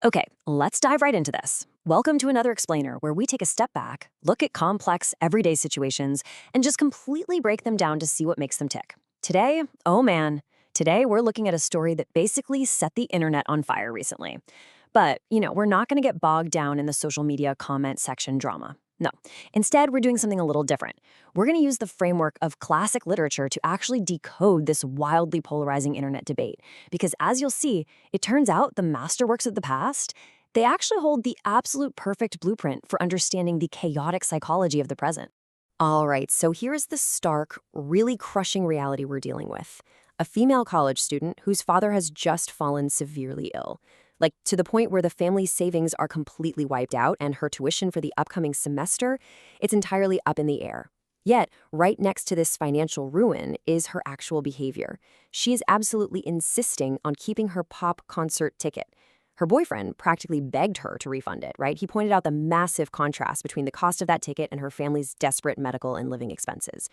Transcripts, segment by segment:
Okay, let's dive right into this. Welcome to another explainer where we take a step back, look at complex, everyday situations, and just completely break them down to see what makes them tick. Today, oh man, today we're looking at a story that basically set the internet on fire recently. But, we're not going to get bogged down in the social media comment section drama. No. Instead, we're doing something a little different. We're going to use the framework of classic literature to actually decode this wildly polarizing internet debate. Because as you'll see, it turns out the masterworks of the past, they actually hold the absolute perfect blueprint for understanding the chaotic psychology of the present. All right, so here's the stark, really crushing reality we're dealing with. A female college student whose father has just fallen severely ill. Like, to the point where the family's savings are completely wiped out and her tuition for the upcoming semester, it's entirely up in the air. Yet, right next to this financial ruin is her actual behavior. She is absolutely insisting on keeping her pop concert ticket. Her boyfriend practically begged her to refund it, right? He pointed out the massive contrast between the cost of that ticket and her family's desperate medical and living expenses.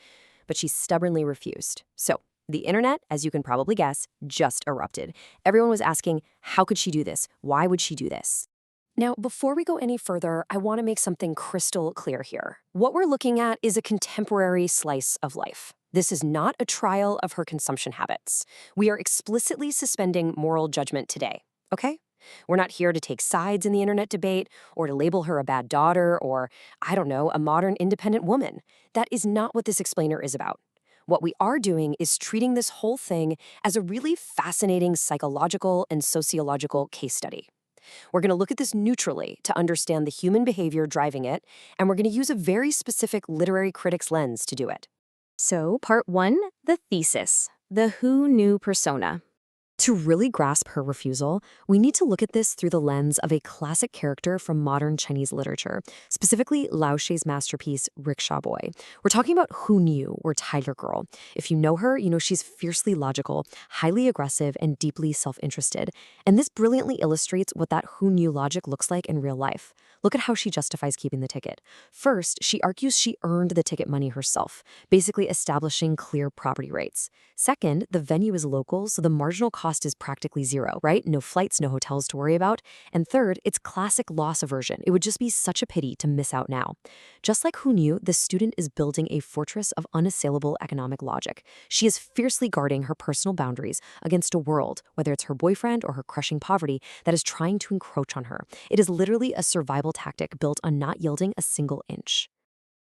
But she stubbornly refused. So, the internet, as you can probably guess, just erupted. Everyone was asking, how could she do this? Why would she do this? Now, before we go any further, I want to make something crystal clear here. What we're looking at is a contemporary slice of life. This is not a trial of her consumption habits. We are explicitly suspending moral judgment today, okay? We're not here to take sides in the internet debate or to label her a bad daughter or, I don't know, a modern independent woman. That is not what this explainer is about. What we are doing is treating this whole thing as a really fascinating psychological and sociological case study. We're going to look at this neutrally to understand the human behavior driving it, and we're going to use a very specific literary critic's lens to do it. So, part one, the thesis, the who knew persona. To really grasp her refusal, we need to look at this through the lens of a classic character from modern Chinese literature, specifically Lao She's masterpiece, Rickshaw Boy. We're talking about Hu Niu, or Tiger Girl. If you know her, you know she's fiercely logical, highly aggressive, and deeply self-interested. And this brilliantly illustrates what that Hu Niu logic looks like in real life. Look at how she justifies keeping the ticket. First, she argues she earned the ticket money herself, basically establishing clear property rights. Second, the venue is local, so the marginal cost is practically zero, right? No flights, no hotels to worry about. And third, it's classic loss aversion. It would just be such a pity to miss out now. Just like Hu Niu, the student is building a fortress of unassailable economic logic. She is fiercely guarding her personal boundaries against a world, whether it's her boyfriend or her crushing poverty, that is trying to encroach on her. It is literally a survival tactic built on not yielding a single inch.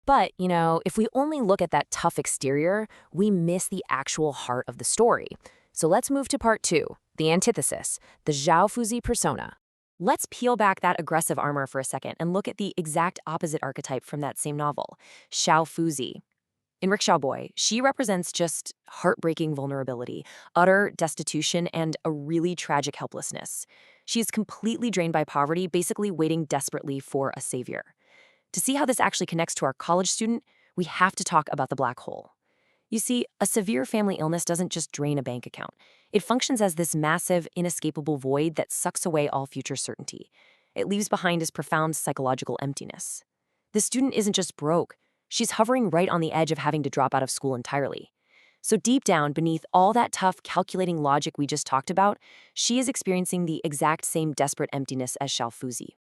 But, if we only look at that tough exterior, we miss the actual heart of the story. So let's move to part two, the antithesis, the Zhao Fuzi persona. Let's peel back that aggressive armor for a second and look at the exact opposite archetype from that same novel, Xiao Fuzi. In Rickshaw Boy, she represents just heartbreaking vulnerability, utter destitution, and a really tragic helplessness. She is completely drained by poverty, basically waiting desperately for a savior. To see how this actually connects to our college student, we have to talk about the black hole. You see, a severe family illness doesn't just drain a bank account. It functions as this massive, inescapable void that sucks away all future certainty. It leaves behind this profound psychological emptiness. The student isn't just broke. She's hovering right on the edge of having to drop out of school entirely. So deep down, beneath all that tough, calculating logic we just talked about, she is experiencing the exact same desperate emptiness as Xiao Fuzi.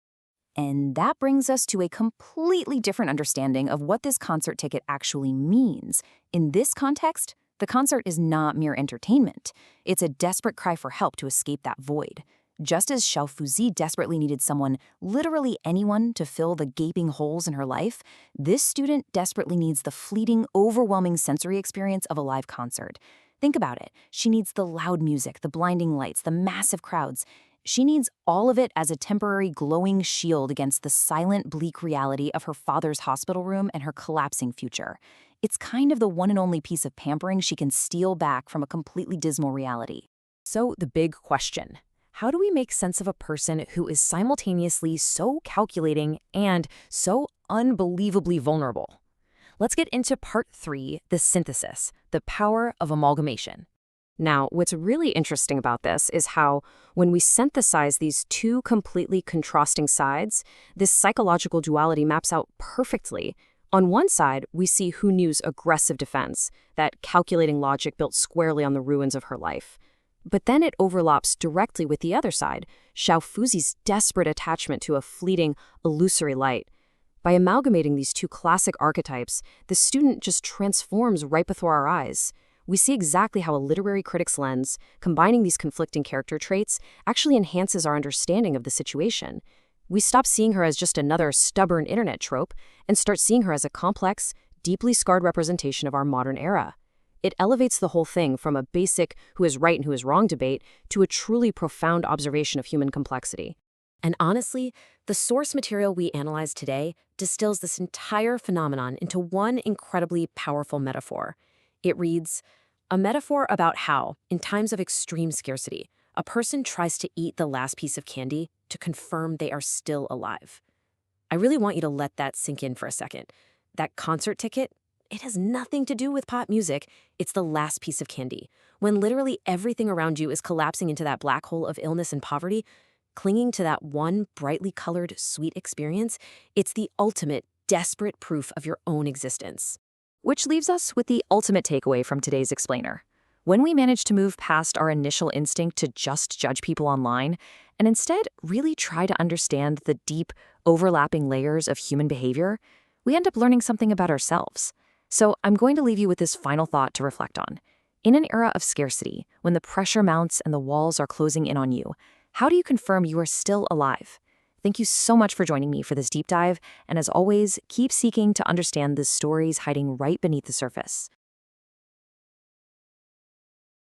And that brings us to a completely different understanding of what this concert ticket actually means. In this context, the concert is not mere entertainment. It's a desperate cry for help to escape that void. Just as Xiao Fuzi desperately needed someone, literally anyone, to fill the gaping holes in her life, this student desperately needs the fleeting, overwhelming sensory experience of a live concert. Think about it. She needs the loud music, the blinding lights, the massive crowds. She needs all of it as a temporary glowing shield against the silent, bleak reality of her father's hospital room and her collapsing future. It's kind of the one and only piece of pampering she can steal back from a completely dismal reality. So the big question, how do we make sense of a person who is simultaneously so calculating and so unbelievably vulnerable? Let's get into part three, the synthesis, the power of amalgamation. Now, what's really interesting about this is how, when we synthesize these two completely contrasting sides, this psychological duality maps out perfectly. On one side, we see Hu Niu's aggressive defense, that calculating logic built squarely on the ruins of her life. But then it overlaps directly with the other side, Xiaofuzi's desperate attachment to a fleeting, illusory light. By amalgamating these two classic archetypes, the student just transforms right before our eyes. We see exactly how a literary critic's lens, combining these conflicting character traits, actually enhances our understanding of the situation. We stop seeing her as just another stubborn internet trope and start seeing her as a complex, deeply scarred representation of our modern era. It elevates the whole thing from a basic who is right and who is wrong debate to a truly profound observation of human complexity. And honestly, the source material we analyze today distills this entire phenomenon into one incredibly powerful metaphor. It reads, a metaphor about how, in times of extreme scarcity, a person tries to eat the last piece of candy to confirm they are still alive. I really want you to let that sink in for a second. That concert ticket, it has nothing to do with pop music. It's the last piece of candy. When literally everything around you is collapsing into that black hole of illness and poverty, clinging to that one brightly colored, sweet experience, it's the ultimate, desperate proof of your own existence. Which leaves us with the ultimate takeaway from today's explainer. When we manage to move past our initial instinct to just judge people online and instead really try to understand the deep, overlapping layers of human behavior, we end up learning something about ourselves. So I'm going to leave you with this final thought to reflect on. In an era of scarcity, when the pressure mounts and the walls are closing in on you, how do you confirm you are still alive? Thank you so much for joining me for this deep dive, and as always, keep seeking to understand the stories hiding right beneath the surface.